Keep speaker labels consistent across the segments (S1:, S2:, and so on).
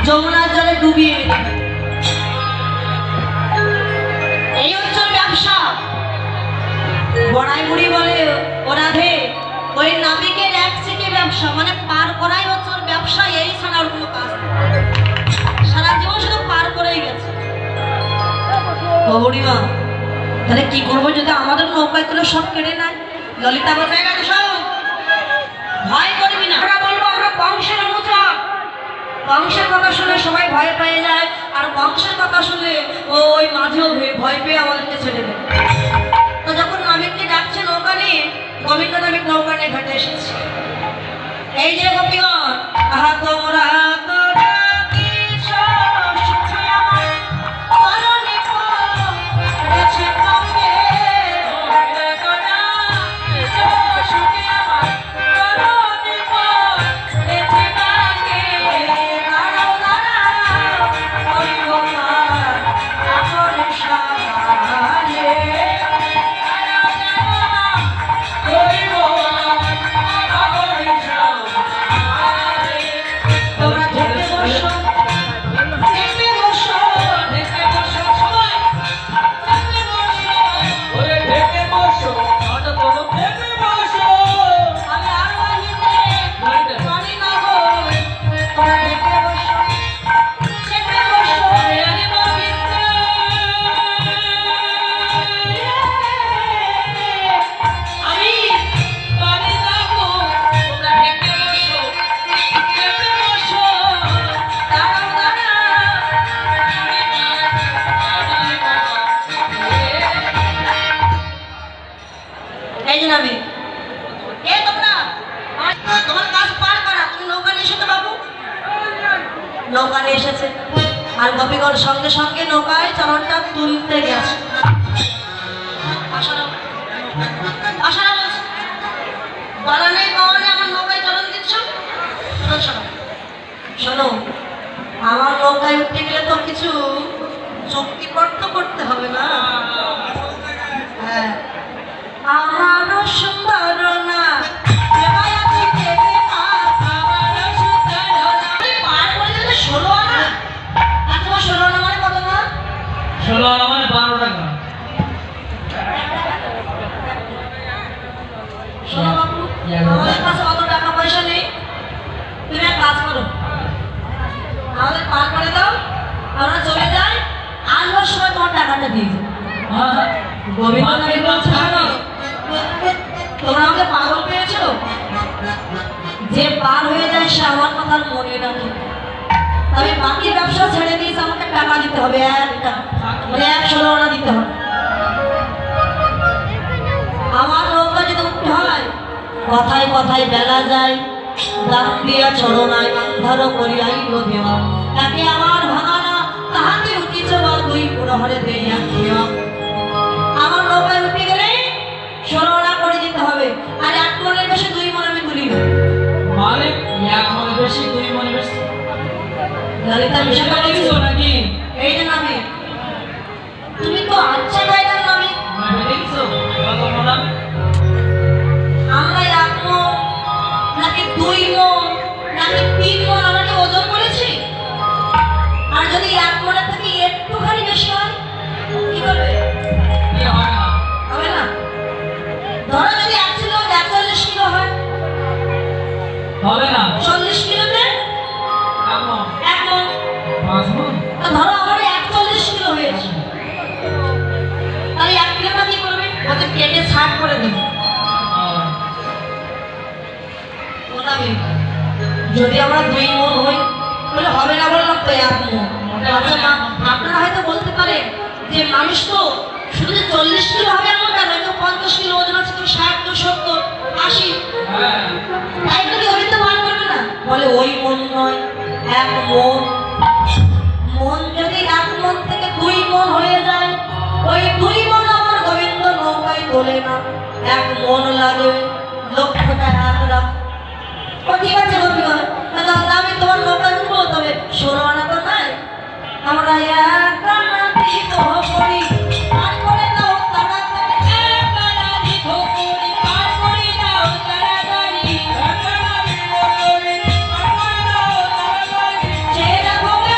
S1: যমুনার জলে ডুবিয়ে এই হচ্ছে ব্যবসা। বড়াই বুড়ি বলে ও রাধে, ওই নাবিকের এক থেকে ব্যবসা মানে পার করাই হচ্ছে ওর ব্যবসা, এই ছাড়া ওর কোনো কাজ নেই। সারা জীবন শুধু পার করেই গেছে। ও বুড়িমা, তাহলে কি করবো যদি আমাদের নৌকায় তুলে সব কেড়ে নেয়? ললিতা বলতে গেছে সব ভয় করবি না, আমরা বলবো আমরা বংশের অনুচর। বংশের কথা শুনে সবাই ভয় পেয়ে যায়, আর বংশের কথা শুনে ওই মাঝেও ভয় পেয়ে আমাদেরকে ছেড়ে দেয়। তো যখন নাবিককে ডাকছে নৌকা নিয়ে, গোবিন্দ নাবিক নৌকা নিয়ে ঘাটে এসেছে। এই যে গোপীগণ, আহা তোমরা নৌকা নিয়ে এসেছে, আর গোপীগণ সঙ্গে সঙ্গে নৌকায় চরণটা তুলতে গেছে। বলা নেই কখনো আমার নৌকায় চরণ দিচ্ছ? শোনো, আমার নৌকায় উঠতে গেলে তো কিছু চুক্তিপত্র করতে হবে না? হ্যাঁ, আমারও সুন্দর না অত টাকা পয়সা নেই, তুমি এক কাজ করো, আমাদের পার করে দাও, আমরা চলে যাই, আসবার সময় তোমার টাকাটা দিয়ে যাও। গোবিন্দ নাবিক বলছে, তোমরা আমাকে পাগল পেয়েছো? যে পার হয়ে যায় সে আমার কথার মনে রাখে, তবে বাকি ব্যবসা ছেড়ে দিয়েছে, আমাকে টাকা দিতে হবে, মানে 100 আনা দিতে হবে। আমার নৌকা যদি উঠতে হয়, কথায় কথায় বেলা যায়, দাম দিয়া চরণায় ধরো করিয়াই দেওয়া, তাকে আমার ভাঙানা তাহাতে উঠিছে বা দুই পুরহরে দেয়া খেয়া। আমার নৌকায় উঠে গেলে 16 আনা করে দিতে হবে, আর 1 মনের বেশি 2 মন আমি তুলি না।
S2: মানে 1 মনের বেশি 2 মনের বেশি
S1: ললিতা বিষয়টা দেখছো নাকি? এই যে নামে তুমি তো আচ্ছা গাইলার নামে
S2: দেখছো কত মন?
S1: আমরা 1 মন নাকি 2 মন নাকি 3 মন আমরা কি ওজন করেছি? আর যদি 1 মনের থেকে একটুখানি বেশি হয় কি করবে? হবে না। ধরো যদি 1 কিলো 41 কিলো হয়,
S2: হবে না।
S1: 40 কিলোতে 1 মন 5 মন, ধরো আমার 41 কিলো হয়েছে, তাহলে 1 কিলোটা কি করবে? ওতে কেটে 60 করে দেবে। যদি আমরা 2 মন হই তাহলে হবে না, বললাম তো 1 মন। আপনারা হয়তো বলতে পারেন যে মানুষ তো শুধু 40 কিলো হবে এমন কেন, 50 কিলো ওজন আছে, 60 তো 70 80, তাই তো গোবিন্দ মান করবে না? বলে ওই মন নয়, 1 মন। মন যদি 1 মন থেকে 2 মন হয়ে যায়, ওই 2 মন আমার গোবিন্দ নৌকায় তোলে না, 1 মন লাগে, লক্ষটা 1 লাখ। ও ঠিক আছে গোপীগণ, তাহলে আমি তোমার নৌকায় উঠবো, তবে 16 আনা তো নাই, আমরা 1 আনা দিব করি, আর করে দাও তাড়াতাড়ি, 1 আনা দিব করি, আর করে দাও তাড়াতাড়ি, 1 আনা দিব করি, আর করে দাও তাড়াতাড়ি, ছেড়ে হবে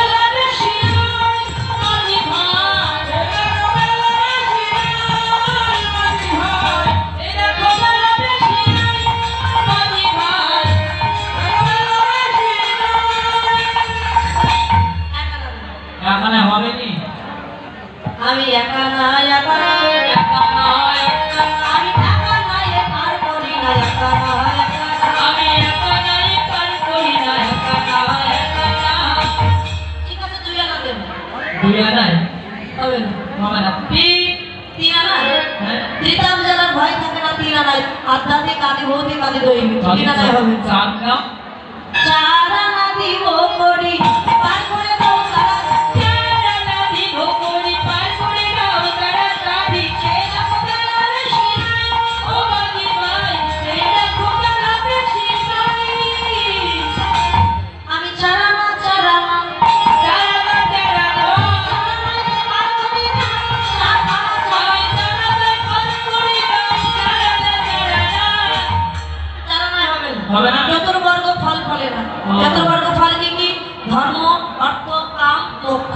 S1: চতুর্বর্গ ফল কি? ধর্ম, অর্থ, কাম, মোক্ষ।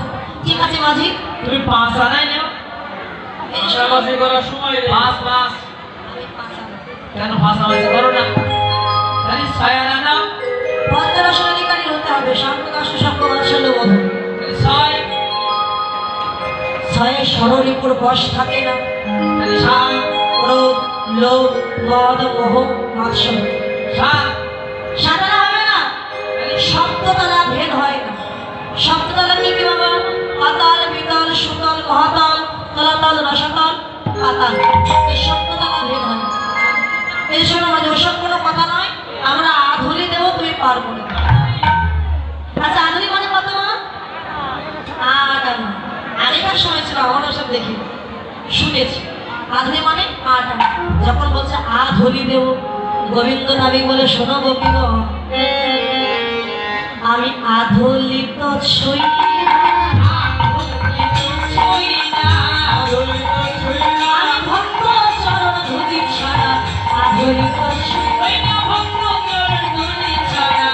S1: ঠিক আছে মাঝি,
S2: তুমি 5 আনাই নাও।
S3: পাশাপাশি করার সময় নেই।
S2: 5
S1: আমি পাঁচ আনা।
S2: কেন পাশাপাশি করো না? তাহলে 6 আনা নাও।
S1: পঞ্চরসের অধিকারী হতে হবে, সম্প্রকাশ সম্প্রকাশলে বোধ।
S2: তাহলে 6
S1: ছয়ে ষড়রিপুর বশ থাকে না।
S2: তাহলে 7
S1: ক্রোধ, লোভ, মদ, মোহ, মাৎসর্য।
S2: 7
S1: সাধারণ হবে না, সপ্ততলা ভেদ হয় না। সপ্ততলা কি কি বাবা? পাতাল, বিতল, সুতল, মহাতল, তলাতল, রসাতল, পাতাল। এই সপ্ততলা ভেদ হয় না। এই শোনো মাঝে ওসব কোনো কথা নয়, আমরা আধুলি দেবো, তুমি পার করে দেবে। আচ্ছা আধুলি মানে কত মা? আট আনা। আগেকার সময় ছিল, আমরা সব দেখি শুনেছি। আধুলি মানে আট আনা। যখন বলছে আধুলি দেবো, গোবিন্দ নাবি বলে শোনো গোপীগণ, আমি আধুলিত ছুঁই না, আধুলিত ছুঁই না, আমি ভক্ত চরণ ধুলি ছাড়া আধুলিত ছুঁই না, ভক্ত চরণ ধুলি ছাড়া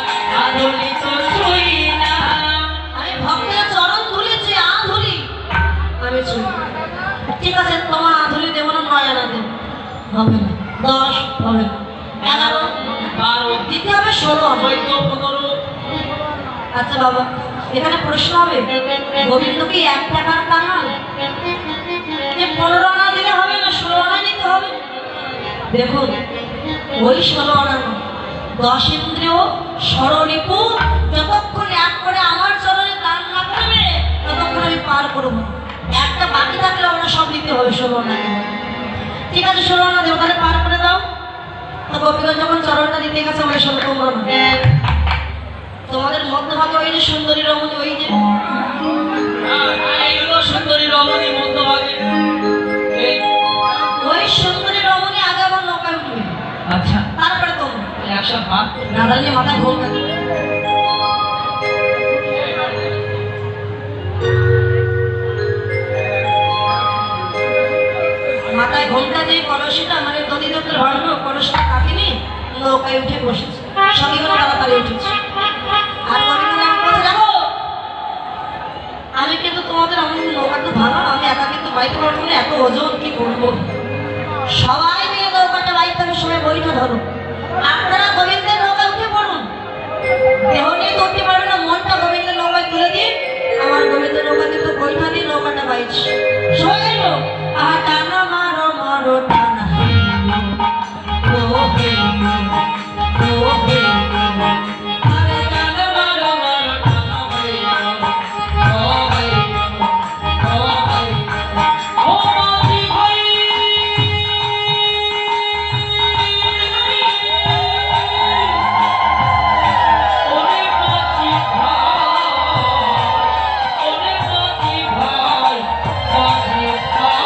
S1: আধুলিত ছুঁই না। আমি ভক্তের চরণ ধুলেছি, আধুলি আমি ছুঁই না। ঠিক আছে, তোমার আধুলি দেবো না, 9 আনা দেবো, হবে না। 10 হবে না, 11
S2: 12
S1: দিতে হবে, 16 হবে।
S2: 14 15
S1: আচ্ছা বাবা, এখানে প্রশ্ন হবে, গোবিন্দ কি 1 টাকার কাঙাল? যে 15 আনা দিলে হবে না, 16 আনা দিতে হবে? দেখুন, ওই 16 আনা নয়, 10 ইন্দ্রিয় ষড়রিপু যতক্ষণ এক করে আমার চরণে দান না করবে, ততক্ষণ আমি পার করবো না। একটা বাকি থাকলে আমরা সব দিতে হবে, 16 আনা। ঠিক আছে, 16 আনা দেবো, তাহলে পার করে দাও। তো গোপীগঞ্জ যখন চরণটা দিতে গেছে, আমরা 16 তোমরা না। তোমাদের মধ্যভাগে ওই যে সুন্দরী রমণী, ওই যে
S2: এইগুলো সুন্দরী রমণী মধ্যভাগে। এই
S1: ওই সুন্দরী রমণী আগে আমার নৌকায় উঠবে,
S2: আচ্ছা
S1: তারপরে তোমরা।
S2: 105
S1: না দাঁড়িয়ে মাথায় ঘোল কাটে। মাথায় ঘোমটা দিয়ে কলসিটা মানে নদী দত্তের ভাড়ানো কলসিটা কাটিনি, নৌকায় উঠে বসেছে। সবইগুলো তাড়াতাড়ি উঠেছে। আর কবিগুলো আমাকে বলছে, দেখো আমি কিন্তু তোমাদের, আমি নৌকা তো ভালো, আমি একা কিন্তু বাইতে পারবো না, এত ওজন কি করবো? সবাই মিলে নৌকাটা বাইতে হবে, সবাই বইটা ধরো। আপনারা গোবিন্দের নৌকায় উঠে পড়ুন, দেহ নিয়ে তো উঠতে পারবে না, মনটা গোবিন্দের নৌকায় তুলে দিয়ে আমার গোবিন্দের নৌকা কিন্তু বইটা দিয়ে নৌকাটা বাইছে। সবাই গেল আর টানা মারো মারো টানা, ও হে ও হে, আরে টানা মারো মারো টানা, ও হে ও হে।
S2: ও মাঝি ভাই ওরে মাঝি ভাই, ওরে মাঝি ভাই, মাঝি ভাই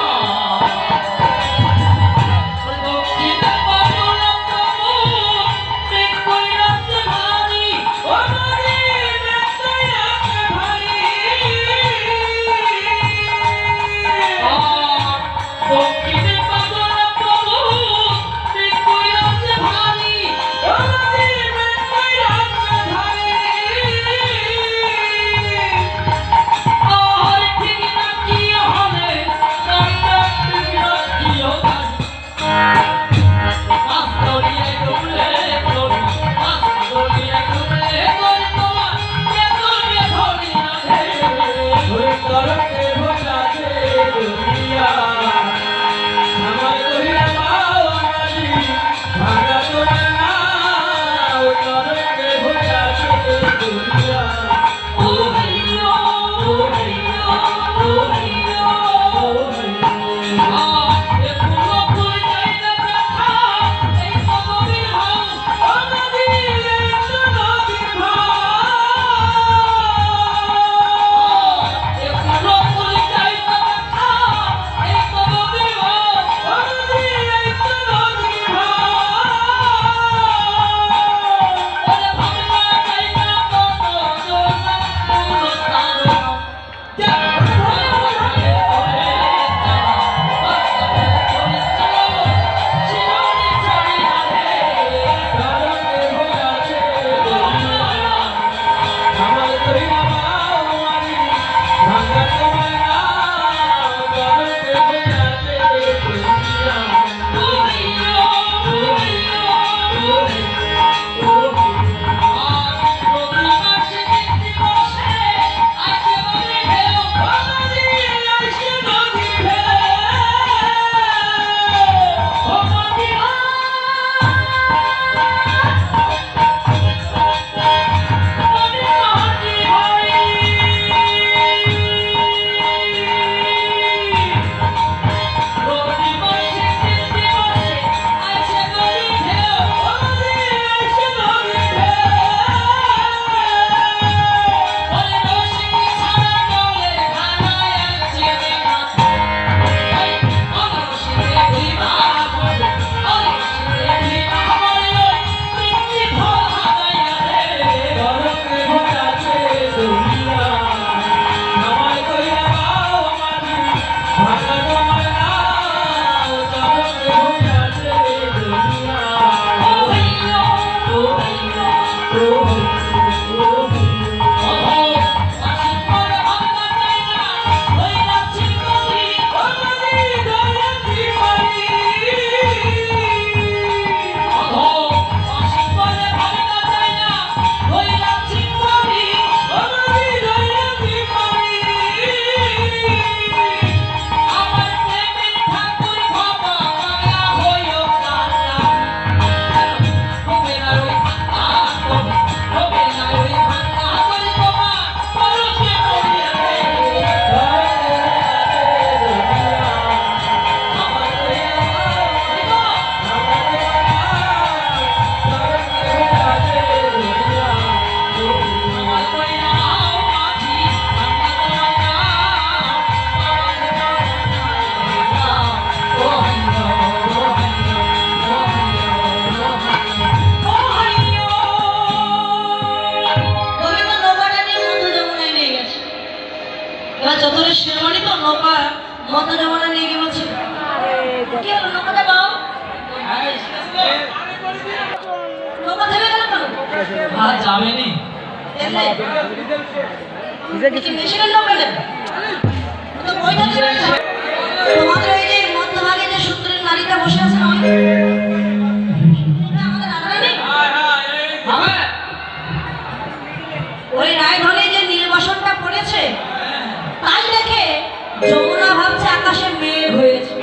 S1: মধ্য যমুনা নিয়ে গিয়ে বলছে কি হলো নৌকাটা বাও নৌকা থেমে গেল কেন?
S2: আর যাবেনি
S1: দেখলে কি মেশিনের নৌকা নেবে তো বইটা দেবে না। তোমাদের ওই যে মধ্যভাগে যে সুন্দরী নারীটা বসে আছে না ওই আমাদের রাধারানী নেই?
S2: হবে
S1: ওই রায়ধনে যে নীলবসনটা পড়েছে তাই দেখে যমুনা ভাবছে আকাশে মেঘ হয়েছে